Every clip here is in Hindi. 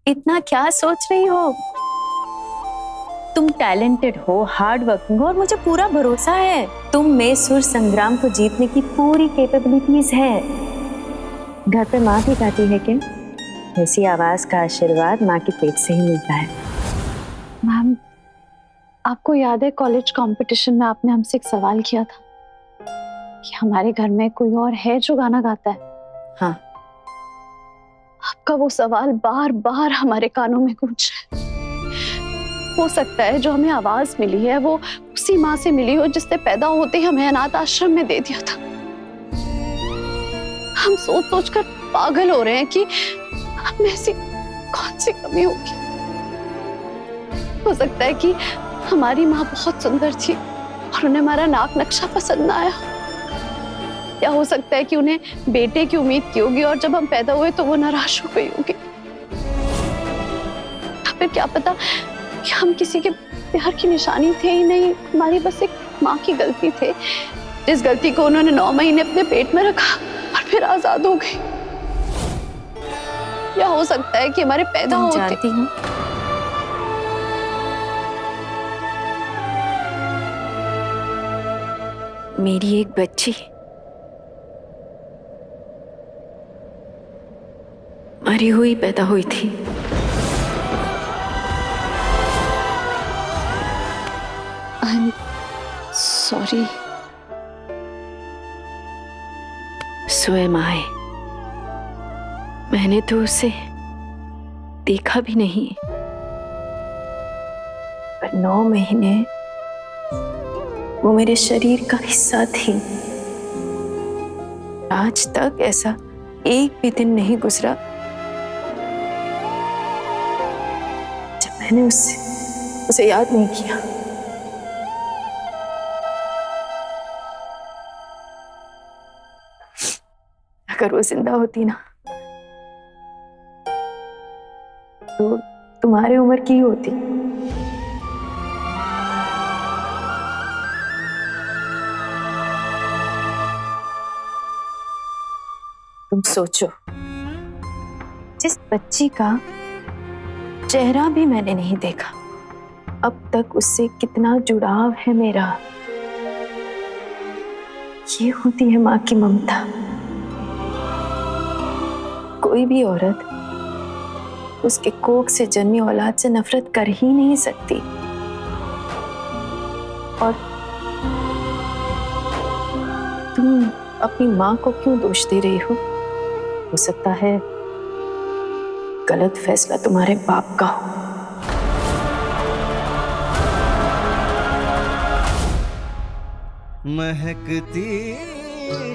इतना क्या सोच रही हो? तुम टैलेंटेड हो, हार्ड वर्किंग हो और मुझे पूरा भरोसा है तुम में सुर संग्राम को जीतने की पूरी कैपेबिलिटीज है। घर पे माँ भी गाती है कि ऐसी आवाज का आशीर्वाद माँ के पेट से ही मिलता है। मैम, आपको याद है कॉलेज कंपटीशन में आपने हमसे एक सवाल किया था कि हमारे घर में कोई और है जो गाना गाता है? हाँ। आपका वो सवाल बार बार हमारे कानों में गूंज रहा है। हो सकता है जो हमें आवाज मिली है वो उसी माँ से मिली हो जिसने पैदा होते ही हमें अनाथ आश्रम में दे दिया था। हम सोच सोच कर पागल हो रहे हैं कि हमें ऐसी कौन सी कमी होगी। हो सकता है कि हमारी माँ बहुत सुंदर थी और उन्हें हमारा नाक नक्शा पसंद ना आया, या हो सकता है कि उन्हें बेटे की उम्मीद की होगी और जब हम पैदा हुए तो वो नाराज हो गई होगी। फिर क्या पता कि हम किसी के प्यार की निशानी थे ही नहीं, हमारी बस एक माँ की गलती थे जिस गलती को उन्होंने 9 महीने अपने पेट में रखा और फिर आजाद हो गई। या हो सकता है कि हमारे पैदा होते जानती हूँ मेरी एक बच्ची मरी हुई पैदा हुई थी। I'm sorry। स्वयं आए, मैंने तो उसे देखा भी नहीं, पर 9 महीने वो मेरे शरीर का हिस्सा थी। आज तक ऐसा एक भी दिन नहीं गुजरा जब मैंने उसे याद नहीं किया। अगर वो जिंदा होती ना तो तुम्हारी उम्र की होती। तुम सोचो, जिस बच्ची का चेहरा भी मैंने नहीं देखा, अब तक उससे कितना जुड़ाव है मेरा। ये होती है माँ की ममता। कोई भी औरत उसके कोख से जन्मी औलाद से नफरत कर ही नहीं सकती। और तुम अपनी माँ को क्यों दोष दे रही हो सकता है गलत फैसला तुम्हारे बाप का हो। महकती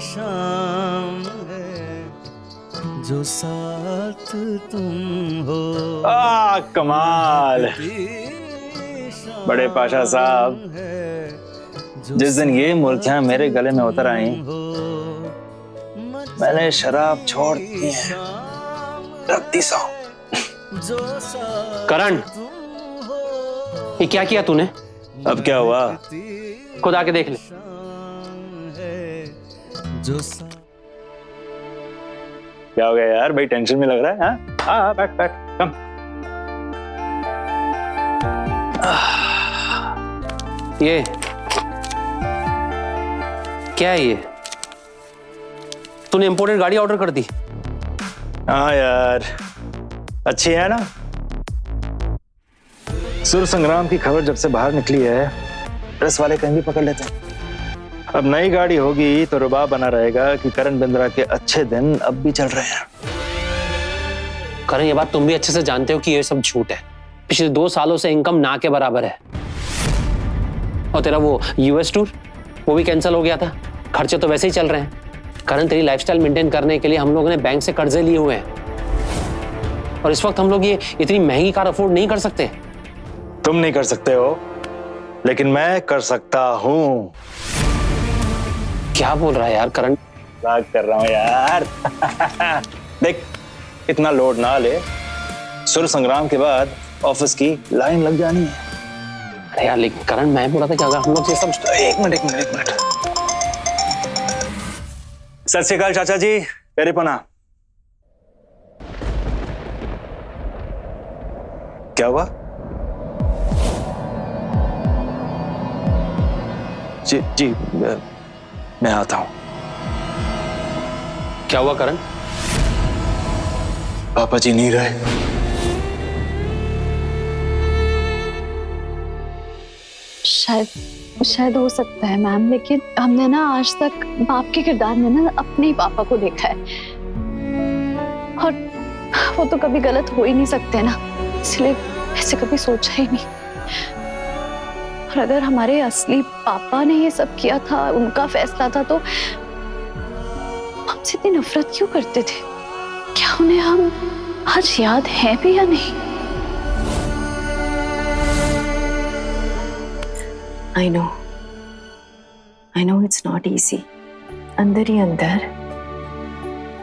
शाम है जो साथ तुम हो। कमाल। बड़े पाशा साहब, जिस दिन ये मुर्गियां मेरे गले में उतर आई मैंने शराब छोड़ दी है, रख दी सौ। करण, ये क्या किया तूने? अब क्या हुआ? खुद आके देख ले। क्या हो गया यार, भाई टेंशन में लग रहा है? हाँ बैठ बैठ, कम। ये क्या है? ये तूने इंपोर्टेड गाड़ी ऑर्डर कर दी? हाँ यार, अच्छी है ना। सुर संग्राम की खबर जब से बाहर निकली है, प्रेस वाले कहीं भी पकड़ लेते हैं। अब नई गाड़ी होगी तो रुबाब बना रहेगा कि करण बिंद्रा के अच्छे दिन अब भी चल रहे हैं। करण, ये बात तुम भी अच्छे से जानते हो कि ये सब झूठ है। पिछले 2 सालों से इनकम ना के बराबर है। और तेरा वो यूएस टूर, वो भी कैंसिल हो गया था। खर्चे तो वैसे ही चल रहे हैं। करण, तेरी लाइफस्टाइल मेंटेन करने के लिए हम लोगों ने बैंक से कर्जे लिए हुए हैं और इस वक्त हम लोग ये इतनी महंगी कार अफोर्ड नहीं कर सकते। तुम नहीं कर सकते हो, लेकिन मैं कर सकता हूँ। क्या बोल रहा है यार करण? बात कर रहा हूँ यार। देख, इतना लोड ना ले। सुर संग्राम के बाद ऑफिस की लाइन लग जानी है। अरे यार लेकिन करण, मैं बोला था कि अगर हम लोग ये सब एक मिनट। सत श्री अकाल चाचा जी, तेरे पना। क्या हुआ? जी मैं आता हूं। क्या हुआ करण? पापा जी नहीं रहे। शायद हो सकता है मैम, लेकिन हमने ना आज तक बाप के किरदार में ना अपने ही पापा को देखा है, और वो तो कभी गलत हो ही नहीं सकते ना, इसलिए ऐसे कभी सोचा ही नहीं। और अगर हमारे असली पापा ने ये सब किया था, उनका फैसला था, तो हमसे इतनी नफरत क्यों करते थे? क्या उन्हें हम आज याद है भी या नहीं? I know it's not easy. अंदर ही अंदर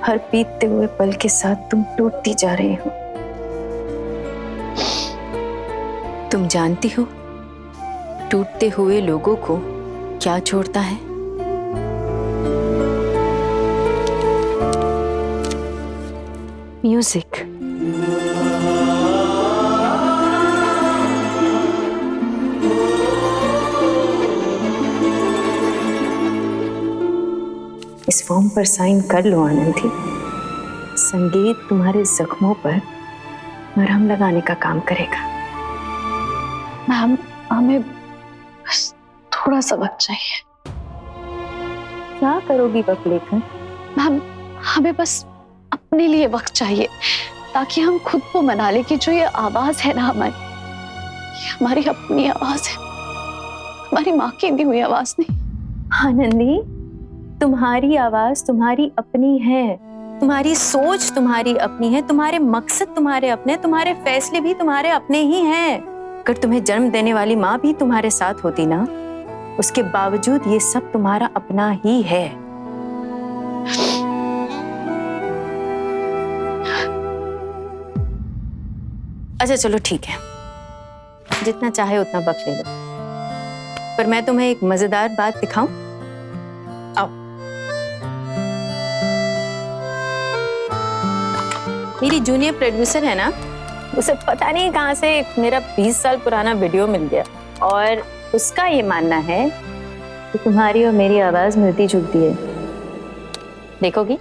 हर बीतते हुए पल के साथ तुम टूटती जा रही हो। तुम जानती हो टूटते हुए लोगों को क्या छोड़ता है? म्यूजिक। इस फॉर्म पर साइन कर लो आनंदी। संगीत तुम्हारे जख्मों पर मरहम लगाने का काम करेगा। मैम, हमें बस थोड़ा सा वक्त चाहिए। क्या करोगी वक्त लेकर? मैम, हमें बस अपने लिए वक्त चाहिए, ताकि हम खुद को मना ले कि जो ये आवाज है ना हमारी, ये हमारी अपनी आवाज है, हमारी माँ की दी हुई आवाज नहीं। आनंदी, तुम्हारी आवाज तुम्हारी अपनी है, तुम्हारी सोच तुम्हारी अपनी है, तुम्हारे मकसद तुम्हारे अपने, तुम्हारे फैसले भी तुम्हारे अपने ही हैं। अगर तुम्हें जन्म देने वाली माँ भी तुम्हारे साथ होती ना, उसके बावजूद ये सब तुम्हारा अपना ही है। अच्छा चलो ठीक है, जितना चाहे उतना वक्त ले लो, पर मैं तुम्हें एक मजेदार बात दिखाऊं? आओ। मेरी जूनियर प्रोड्यूसर है ना, उसे पता नहीं कहां से मेरा 20 साल पुराना वीडियो मिल गया, और उसका ये मानना है कि तुम्हारी और मेरी आवाज मिलती जुलती है। देखोगी?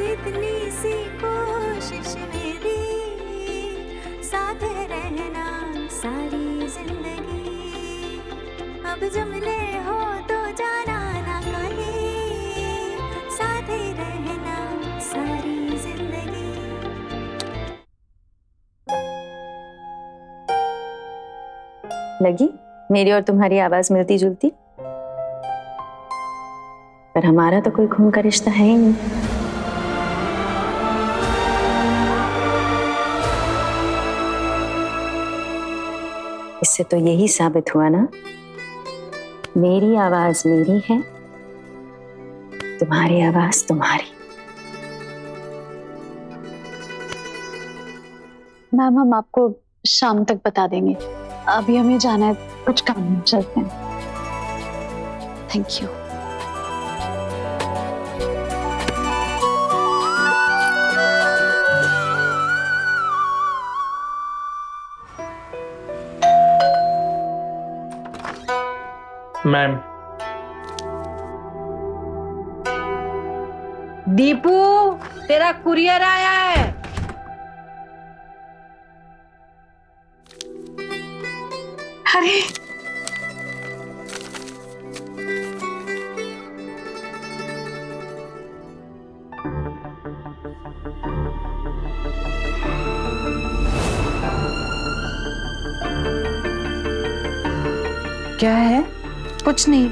इतनी सी कोशिश मेरी, साथ रहना सारी जिंदगी, अब जब मिले हो तो जाना ना कहीं, साथ रहना सारी जिंदगी। लगी मेरी और तुम्हारी आवाज मिलती जुलती? पर हमारा तो कोई खून का रिश्ता है ही नहीं। इससे तो यही साबित हुआ ना, मेरी आवाज मेरी है, तुम्हारी आवाज तुम्हारी। मैम, हम आपको शाम तक बता देंगे, अभी हमें जाना है, कुछ काम है, चलते हैं। Thank you. मैम, दीपू, तेरा कुरियर आया है। अरे क्या है? कुछ नहीं।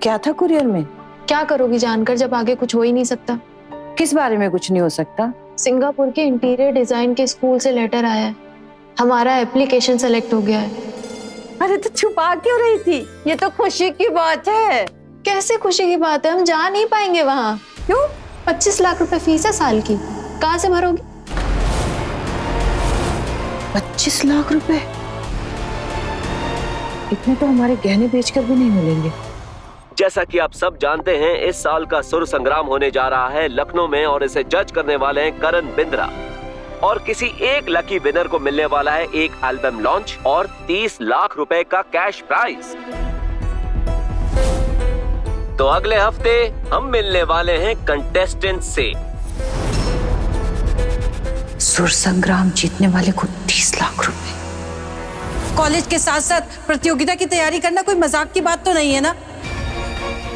क्या था कुरियर में? क्या करोगी जानकर जब आगे कुछ हो ही नहीं सकता? किस बारे में कुछ नहीं हो सकता? सिंगापुर के इंटीरियर डिजाइन के स्कूल से लेटर आया है, हमारा एप्लीकेशन सेलेक्ट हो गया है। अरे तो छुपा क्यों रही थी? ये तो खुशी की बात है। कैसे खुशी की बात है, हम जा नहीं पाएंगे वहाँ। क्यों? 25 लाख रुपए फीस है साल की, कहाँ से भरोगी? 25 लाख रुपए? इतने तो हमारे गहने बेचकर भी नहीं मिलेंगे। जैसा कि आप सब जानते हैं, इस साल का सुर संग्राम होने जा रहा है लखनऊ में और इसे जज करने वाले हैं करण बिंद्रा। और किसी एक लकी विनर को मिलने वाला है एक एल्बम लॉन्च और 30 लाख रुपए का कैश प्राइज। तो अगले हफ्ते हम मिलने वाले हैं कंटेस्टेंट से। सुर संग्राम जीतने वाले को 30 लाख रुपए। कॉलेज के साथ साथ प्रतियोगिता की तैयारी करना कोई मजाक की बात तो नहीं है ना?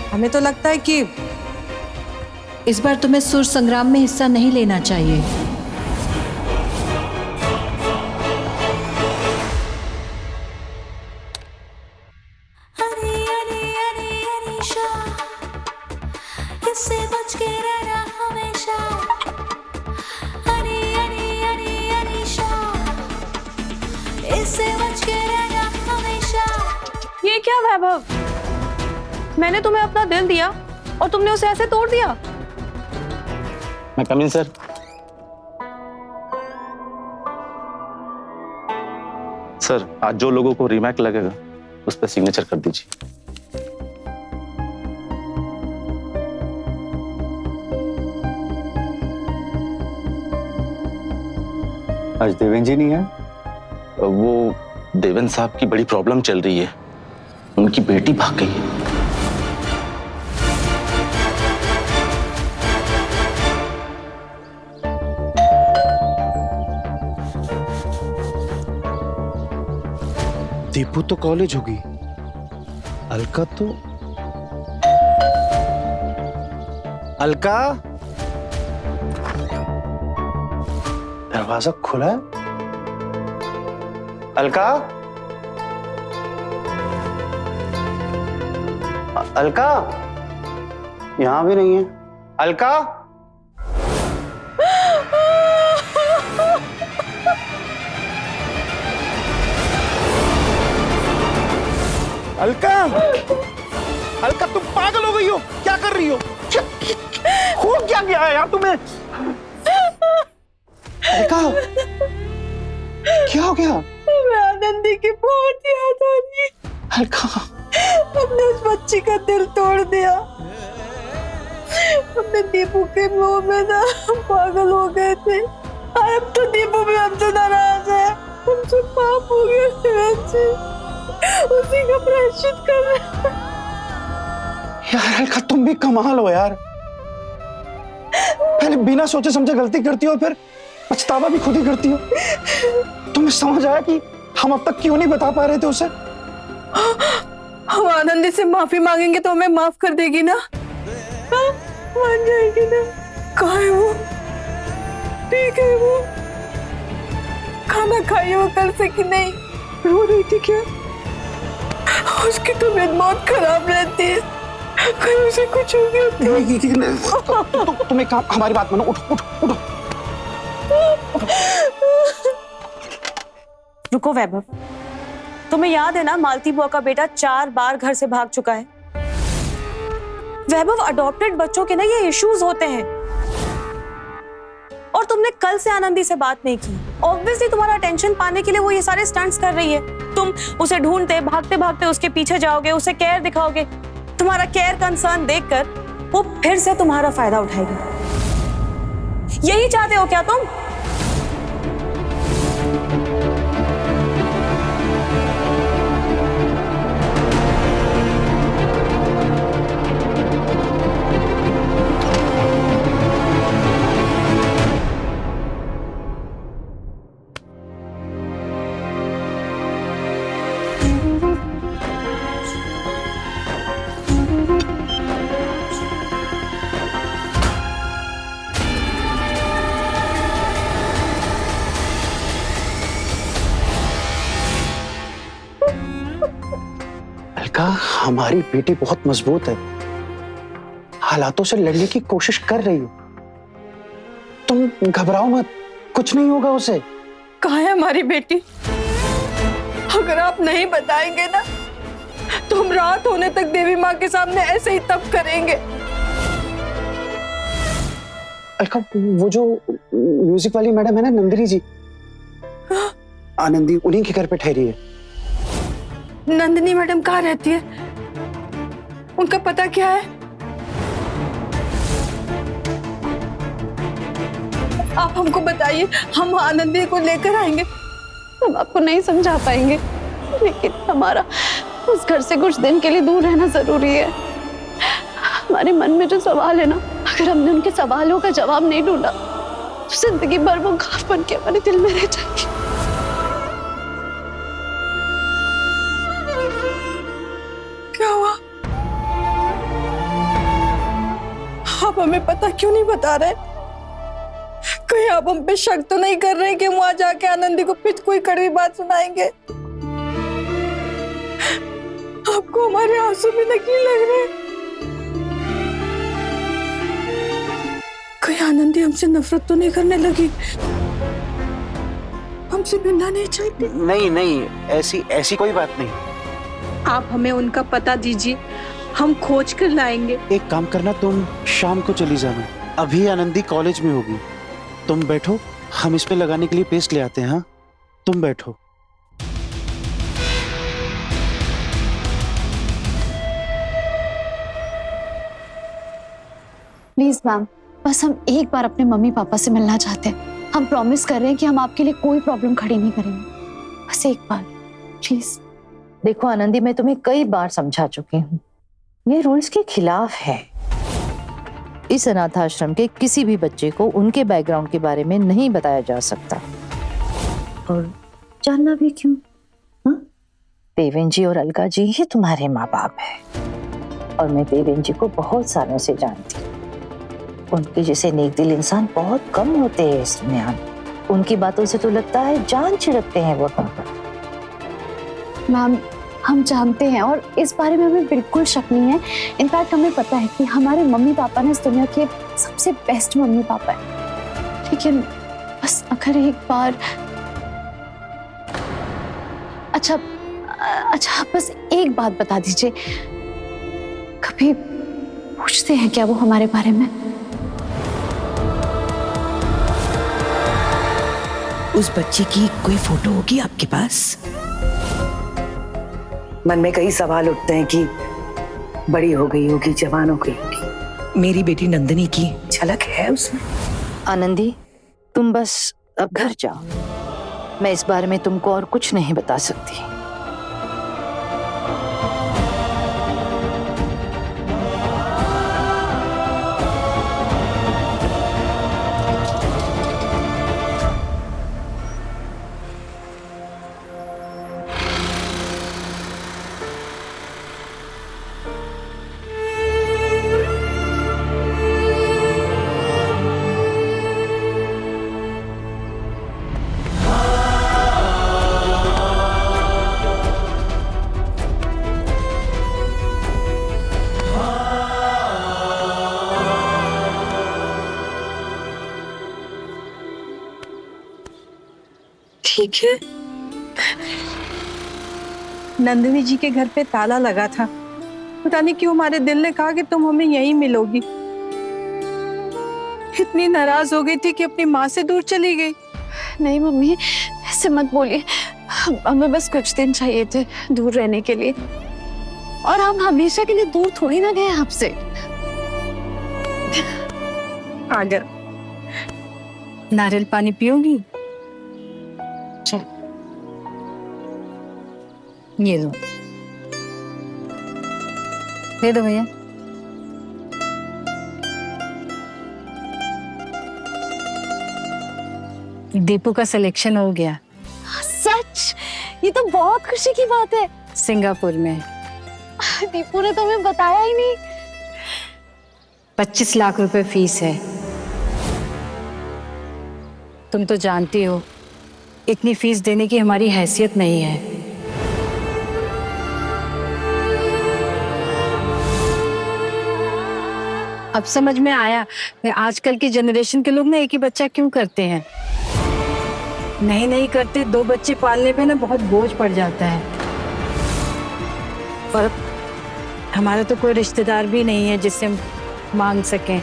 हमें तो लगता है कि इस बार तुम्हें सुर संग्राम में हिस्सा नहीं लेना चाहिए। अरे अरे अरे अनीशा, इससे बच के रहना हमेशा। अरे अरे अरे अनीशा, इससे बच के रहना हमेशा। ये क्या वैभव, मैंने तुम्हें अपना दिल दिया और तुमने उसे ऐसे तोड़ दिया। मैं कम इन सर। सर आज जो लोगों को रीमेक लगेगा उस पर सिग्नेचर कर दीजिए। आज देवेन जी नहीं है, वो देवेन साहब की बड़ी प्रॉब्लम चल रही है, उनकी बेटी भाग गई है। दीपू तो कॉलेज होगी, अलका तो अलका दरवाजा खुला है। अलका अलका यहां भी नहीं है। अलका अलका अलका तुम पागल हो गई हो, क्या कर रही हो? हो क्या गया है यार तुम्हें? अलका क्या हो गया? मैं आनंदी की बहुत याद आ रही। अलका हमने उस बच्ची का दिल तोड़ दिया। हमने दीपू के मुंह में ना पागल हो गए थे। अब तो दीपू भी हमसे नाराज है, हमसे पाप हो गया। उसी का प्रायश्चित कर रहे। यार अलका तुम भी कमाल हो यार, पहले बिना सोचे समझे गलती करती हो, फिर पछतावा भी खुद ही करती हो। तुम्हें समझ आया कि हम अब तक क्यों नहीं बता पा रहे थे उसे? हम आनंदी से माफी मांगेंगे तो हमें माफ कर देगी ना? हाँ, मान जाएगी ना? कहाँ है वो? ठीक है वो? खाना खाई वो कल से कि नहीं? रो रही थी क्या? उसकी तबीयत बहुत खराब रहती है, कहीं उसे कुछ हो गया? तुम एक काम, हमारी बात मानो, उठो उठो उठो। रुको वैभव, तुम्हें याद है ना मालती बुआ का बेटा 4 बार घर से भाग चुका है। वैभव, अडॉप्टेड बच्चों के ना ये इश्यूज होते हैं। और तुमने कल से आनंदी से बात नहीं की। ऑब्वियसली तुम्हारा अटेंशन पाने के लिए वो ये सारे स्टंट्स कर रही है। तुम उसे ढूंढते भागते भागते उसके पीछे जाओगे, उसे केयर दिखाओगे। तुम्हारा केयर कंसर्न देखकर वो फिर से तुम्हारा फायदा उठाएगी। यही चाहते हो क्या तुम? हमारी बेटी बहुत मजबूत है, हालातों से लड़ने की कोशिश कर रही है। तुम घबराओ मत, कुछ नहीं होगा उसे। कहाँ है हमारी बेटी? अगर आप नहीं बताएंगे ना तो हम रात होने तक देवी माँ के सामने ऐसे ही तप करेंगे। अलका, वो जो म्यूजिक वाली मैडम है ना, नंदिनी जी, आनंदी उन्हीं के घर पे ठहरी है। नंदिनी मैडम कहाँ रहती है? उनका पता क्या है? आप हमको बताइए, हम आनंदी को लेकर आएंगे। हम आपको नहीं समझा पाएंगे, लेकिन हमारा उस घर से कुछ दिन के लिए दूर रहना जरूरी है। हमारे मन में जो सवाल है ना, अगर हमने उनके सवालों का जवाब नहीं ढूंढा तो जिंदगी भर वो घाव बन के हमारे दिल में रह जाएगी। क्या हुआ? आप हमें पता क्यों नहीं बता रहे? कहीं आप हम पे शक तो नहीं कर रहे कि हम वहां जाके आनंदी को फिर कोई कड़वी बात सुनाएंगे? आपको हमारे आंसू भी नकली लग रहे हैं? कहीं आनंदी हमसे नफरत तो नहीं करने लगी? हमसे मिलना नहीं चाहती? नहीं नहीं, ऐसी कोई बात नहीं। आप हमें उनका पता दीजिए, हम खोज कर लाएंगे। एक काम करना, तुम शाम को चली जाना, अभी आनंदी कॉलेज में होगी। तुम बैठो, हम इस पे लगाने के लिए पेस्ट ले आते हैं। हाँ, तुम बैठो। प्लीज मैम, बस हम एक बार अपने मम्मी पापा से मिलना चाहते हैं। हम प्रॉमिस कर रहे हैं कि हम आपके लिए कोई प्रॉब्लम खड़ी नहीं करेंगे। बस एक बार प्लीज। देखो आनंदी, मैं तुम्हें कई बार समझा चुकी हूँ, ये रूल्स के खिलाफ है। इस अनाथ आश्रम के किसी भी बच्चे को उनके बैकग्राउंड के बारे में नहीं बताया जा सकता, और जानना भी क्यों? देवेन जी और अलका जी ही तुम्हारे माँ बाप है, और मैं देवेन जी को बहुत सालों से जानती हूँ। उनके जैसे नेक दिल इंसान बहुत कम होते हैं इस दुनिया में। उनकी बातों से तो लगता है जान छिड़कते हैं वो तुम पर। मैम, हम जानते हैं और इस बारे में हमें बिल्कुल शक नहीं है। इनफैक्ट हमें पता है कि हमारे मम्मी पापा ना इस दुनिया के सबसे बेस्ट मम्मी पापा हैं। लेकिन बस अगर एक बार अच्छा आप बस एक बात बता दीजिए, कभी पूछते हैं क्या वो हमारे बारे में? उस बच्ची की कोई फोटो होगी आपके पास? मन में कई सवाल उठते हैं कि बड़ी हो गई होगी, जवान हो गई होगी। मेरी बेटी नंदिनी की झलक है उसमें। आनंदी, तुम बस अब घर जाओ, मैं इस बारे में तुमको और कुछ नहीं बता सकती। ठीक है। नंदिनी जी के घर पे ताला लगा था, पता नहीं क्यों हमारे दिल ने कहा कि तुम हमें यहीं मिलोगी। इतनी नाराज हो गई थी कि अपनी माँ से दूर चली गई। नहीं मम्मी, ऐसे मत बोलिए। हमें बस कुछ दिन चाहिए थे दूर रहने के लिए, और हम हमेशा के लिए दूर थोड़ी ना गए आपसे। अगर नारियल पानी पियोगी? चल, ये लो, दे दो भैया। दीपू का सिलेक्शन हो गया। सच? ये तो बहुत खुशी की बात है। सिंगापुर में। दीपू ने तो हमें बताया ही नहीं। 25 लाख रुपए फीस है। तुम तो जानती हो इतनी फीस देने की हमारी हैसियत नहीं है। अब समझ में आया आजकल की जनरेशन के लोग ना एक ही बच्चा क्यों करते हैं। नहीं करते, 2 बच्चे पालने पे ना बहुत बोझ पड़ जाता है। और हमारा तो कोई रिश्तेदार भी नहीं है जिससे हम मांग सकें।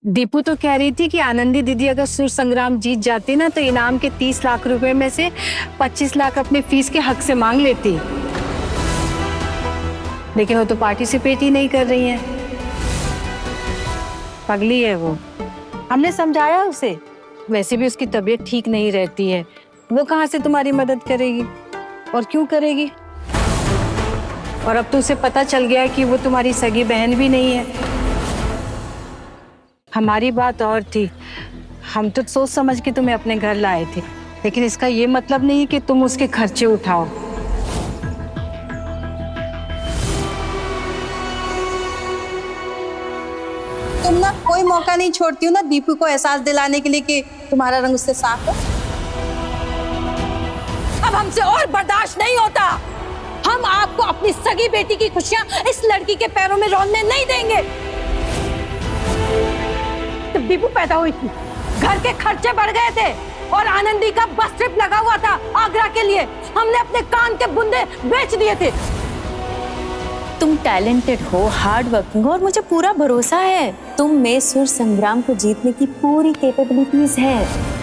दीपू तो कह रही थी कि आनंदी दीदी अगर सुर संग्राम जीत जाती ना तो इनाम के 30 लाख रुपए में से 25 लाख अपने फीस के हक से मांग लेती, लेकिन वो तो पार्टिसिपेट ही नहीं कर रही है। पगली है वो। हमने समझाया उसे, वैसे भी उसकी तबीयत ठीक नहीं रहती है, वो कहाँ से तुम्हारी मदद करेगी और क्यों करेगी। और अब तो उसे पता चल गया है कि वो तुम्हारी सगी बहन भी नहीं है। हमारी बात और थी, हम तो सोच समझ के तुम्हें अपने घर लाए थे, लेकिन इसका ये मतलब नहीं कि तुम उसके खर्चे उठाओ। तुम ना कोई मौका नहीं छोड़ती हो ना दीपू को एहसास दिलाने के लिए कि तुम्हारा रंग उससे साफ है। अब हमसे और बर्दाश्त नहीं होता। हम आपको अपनी सगी बेटी की खुशियां इस लड़की के पैरों में रोलने नहीं देंगे। जब दीपू पैदा हुई थी, घर के खर्चे बढ़ गए थे और आनंदी का बस ट्रिप लगा हुआ था आगरा के लिए। हमने अपने कान के बुंदे बेच दिए थे। तुम टैलेंटेड हो, हार्ड वर्किंग हो और मुझे पूरा भरोसा है तुम में सुर संग्राम को जीतने की पूरी कैपेबिलिटीज है।